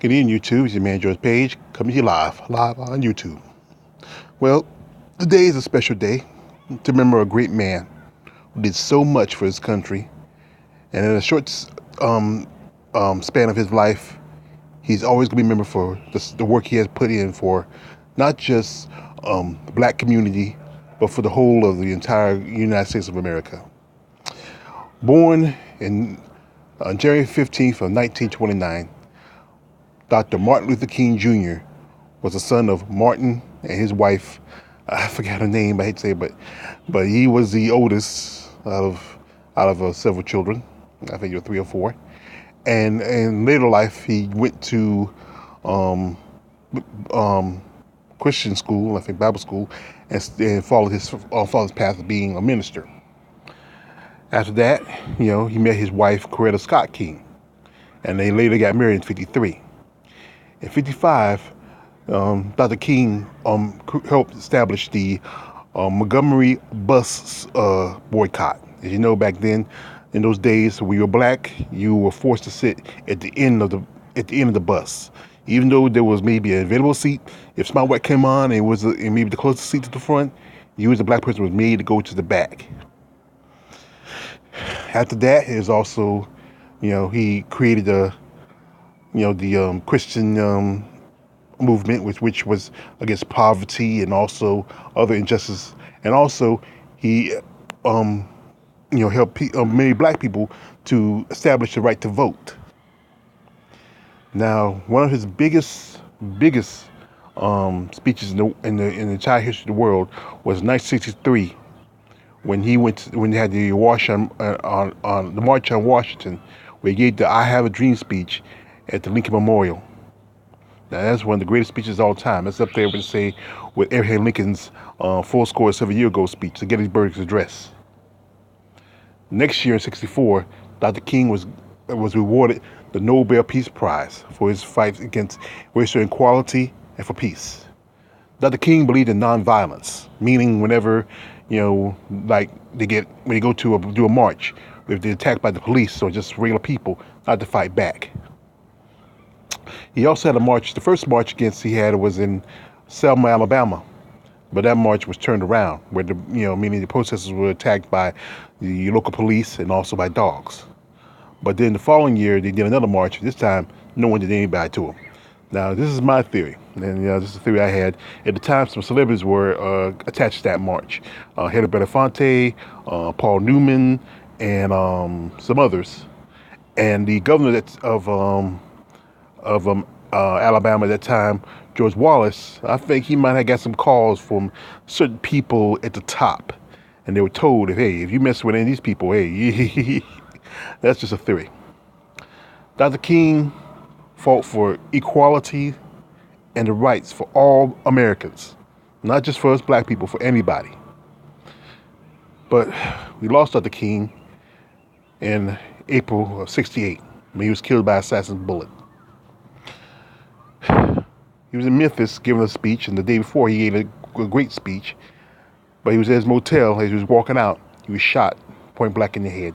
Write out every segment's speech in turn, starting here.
Good evening, YouTube. It's your man George Page coming to you live on YouTube. Well, today is a special day to remember a great man who did so much for his country, and in a short span of his life, he's always going to be remembered for the work he has put in for not just the black community, but for the whole of the entire United States of America. Born in January 15th of 1929, Dr. Martin Luther King Jr. was the son of Martin and his wife. I forgot her name. I hate to say it, but he was the oldest out of several children. I think there were three or four. And in later life, he went to um, Christian school, I think Bible school, and followed his path of being a minister. After that, he met his wife Coretta Scott King, and they later got married in '53. In '55, Dr. King helped establish the Montgomery bus boycott. As you know, back then, in those days, when you were black, you were forced to sit at the end of the bus. Even though there was maybe an available seat, if Smart White came on and it was maybe the closest seat to the front, you as a black person was made to go to the back. After that, is also, he created the Christian movement, which was against poverty and also other injustice, and also he helped many black people to establish the right to vote. Now, one of his biggest speeches in the entire history of the world was 1963, when when they had the the March on Washington, where he gave the "I Have a Dream" speech at the Lincoln Memorial. Now, that's one of the greatest speeches of all time. It's up there with, say, with Abraham Lincoln's full score 7 years ago speech, the Gettysburg Address. Next year in '64, Dr. King was rewarded the Nobel Peace Prize for his fight against racial inequality and for peace. Dr. King believed in nonviolence, meaning whenever, like when they go to do a march, if they're attacked by the police or just regular people, not to fight back. He also had a march. The first march he had was in Selma, Alabama, but that march was turned around, where meaning the protesters were attacked by the local police and also by dogs. But then the following year, they did another march. This time, no one did anybody to them. Now, this is my theory, and this is a theory I had at the time. Some celebrities were attached to that march: Hedda Belafonte, Paul Newman, and some others. And the governor of Alabama at that time, George Wallace, I think he might have got some calls from certain people at the top, and they were told, hey, if you mess with any of these people, hey, that's just a theory. Dr. King fought for equality and the rights for all Americans, not just for us black people, for anybody. But we lost Dr. King in April of '68 when he was killed by an assassin's bullet. He was in Memphis giving a speech, and the day before he gave a great speech, but he was at his motel. As he was walking out, he was shot point blank in the head.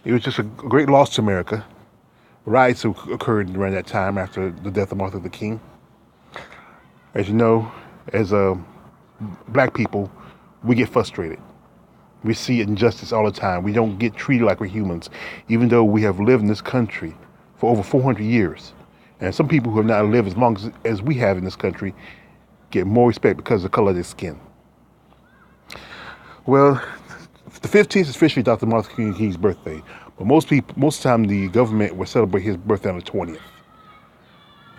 It was just a great loss to America. Riots occurred around that time after the death of Martin Luther King. As you know, as black people, we get frustrated. We see injustice all the time. We don't get treated like we're humans, even though we have lived in this country for over 400 years. And some people who have not lived as long as we have in this country get more respect because of the color of their skin. Well, the 15th is officially Dr. Martin Luther King's birthday, but most of the time the government will celebrate his birthday on the 20th.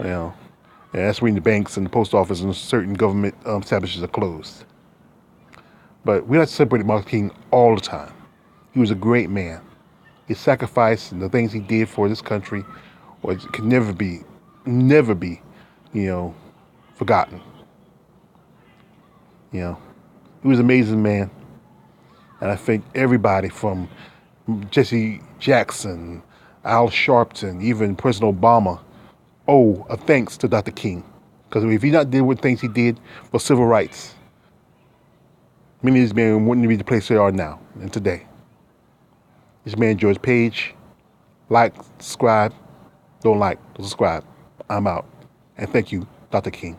And that's when the banks and the post office and certain government establishments are closed. But we have to celebrate Martin Luther King all the time. He was a great man. His sacrifice and the things he did for this country could never be, forgotten. He was an amazing man. And I think everybody from Jesse Jackson, Al Sharpton, even President Obama owe a thanks to Dr. King. Because if he not did what things he did for civil rights, many of these men wouldn't be the place they are now and today. This man George Page, like, subscribe, Don't like, don't subscribe. I'm out. And thank you, Dr. King.